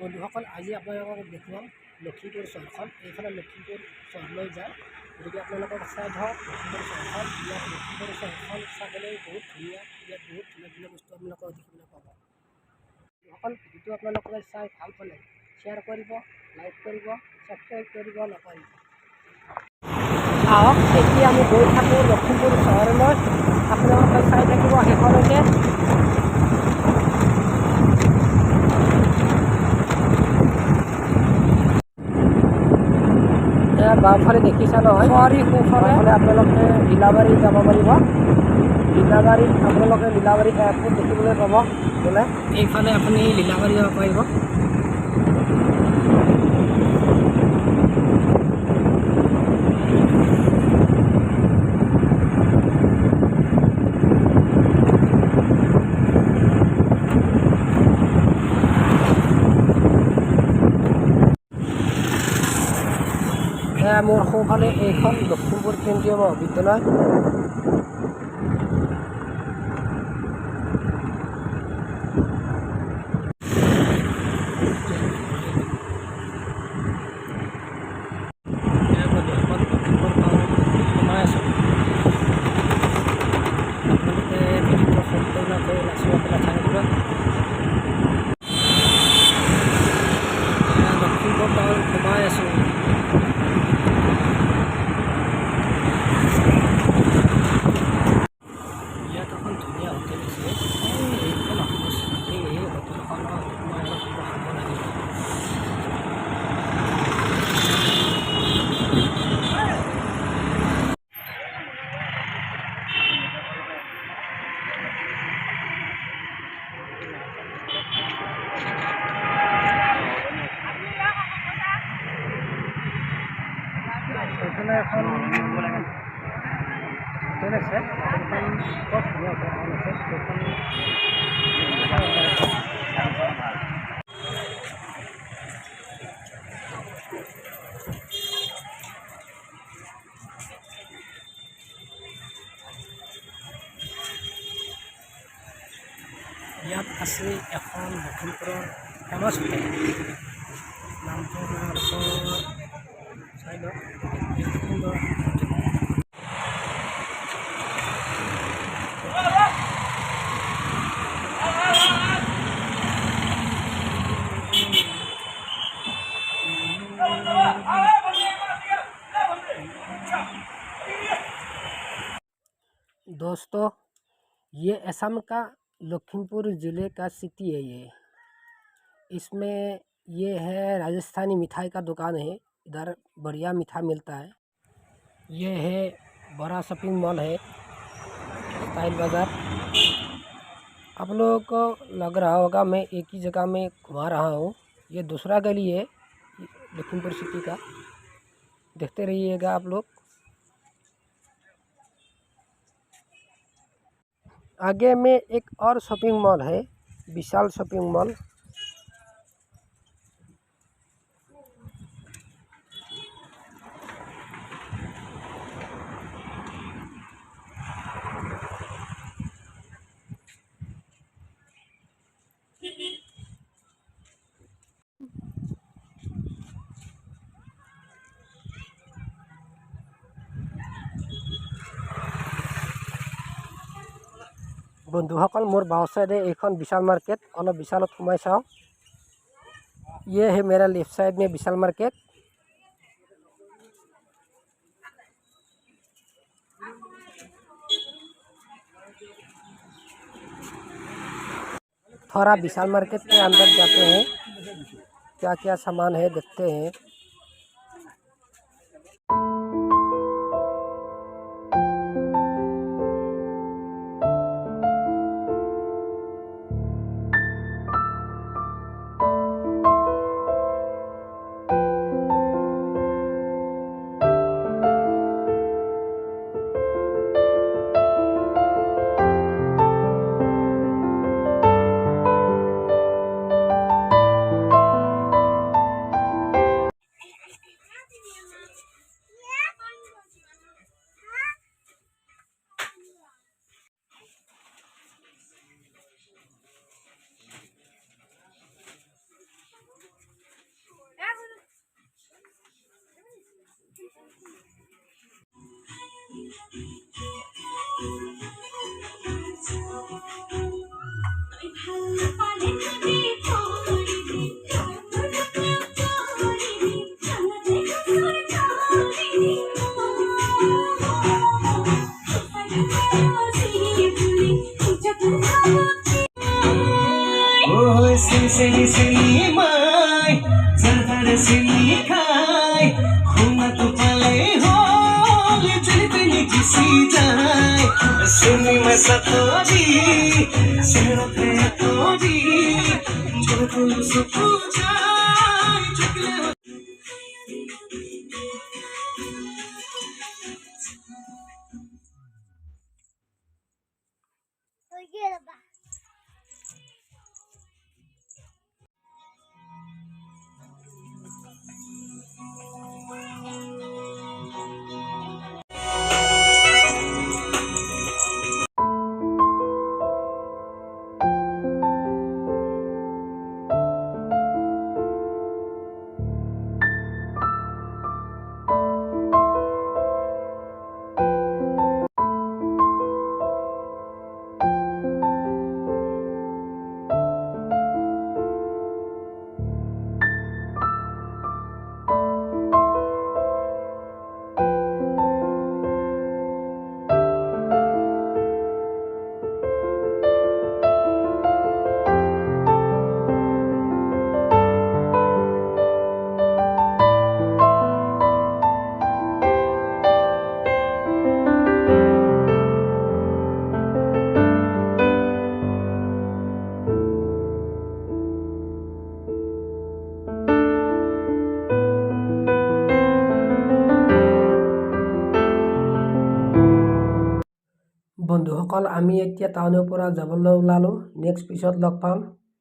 বন্ধুসকল আজি আপোনালোকক দেখুৱাম লখিমপুৰ চহৰখন। এইফালে লখিমপুৰ চহৰলৈ যায়, গতিকে আপোনালোকক চাই ধৰক লখিমপুৰ চহৰখন। ইয়াত লখিমপুৰ চহৰখন চাবলৈ বহুত ধুনীয়া, ইয়াত বহুত ধুনীয়া ধুনীয়া বস্তু আপোনালোকক দেখিবলৈ পাব। বন্ধুসকল ভিডিঅ'টো আপোনালোকে চাই ভাল পালে শ্বেয়াৰ কৰিব, লাইক কৰিব, ছাবস্ক্ৰাইব কৰিব নকৰিব। আহক এতিয়া আমি গৈ থাকোঁ লখিমপুৰ চহৰলৈ, আপোনালোকে চাই থাকিব শেষলৈকে। বাওঁফালে দেখিছা নহয়, সোঁফালে আপোনালোকে লীলাবাৰী যাব পাৰিব। লীলাবাৰীত আপোনালোকে লীলাবাৰী এয়াৰপোৰ্ট দেখিবলৈ পাব বোলে। এইফালে আপুনি লীলাবাৰী যাব পাৰিব। মোৰ সোঁফালে এইখন লখিমপুৰ কেন্দ্ৰীয় মহাবিদ্যালয়। এখানে এখন হোটেল আছে, হোটেলখন বৰ ধুনীয়া হোটেলখন আছে। সেইখন ইয়াত আছে এখন লখিমপুৰৰ ফেমাছ হোটেল, নামটোৰ চাই লওক। সুন্দৰ दोस्तों, ये असम का लखीमपुर ज़िले का सिटी है। ये इसमें ये है राजस्थानी मिठाई का दुकान है। इधर बढ़िया मिठाई मिलता है। ये है बड़ा शॉपिंग मॉल है, स्टाइल बाज़ार। आप लोगों को लग रहा होगा मैं एक ही जगह में घुमा रहा हूँ। ये दूसरा गली है लखीमपुर सिटी का, देखते रहिएगा आप लोग। आगे में एक और शॉपिंग मॉल है, विशाल शॉपिंग मॉल। बंधुসকল मोर बाव साइड एक विशाल मार्केट, अलग विशाल सोमाई चाओ। ये है मेरा लेफ्ट साइड में विशाल मार्केट। थोड़ा विशाल मार्केट के अंदर जाते हैं, क्या क्या सामान है देखते हैं। চেনি চেনি মাই যাৰ চেনি খাই শুনাটো পালেই হ'ল যেনি তেনি গুচি যায় চেনি মেচা তৰি চেৰতে তৰি চকুৰ চকু যায় চুকলে বন্ধুসকল আমি এতিয়া টাউনৰ পৰা যাবলৈ ওলালোঁ। নেক্সট পিছত লগ পাম।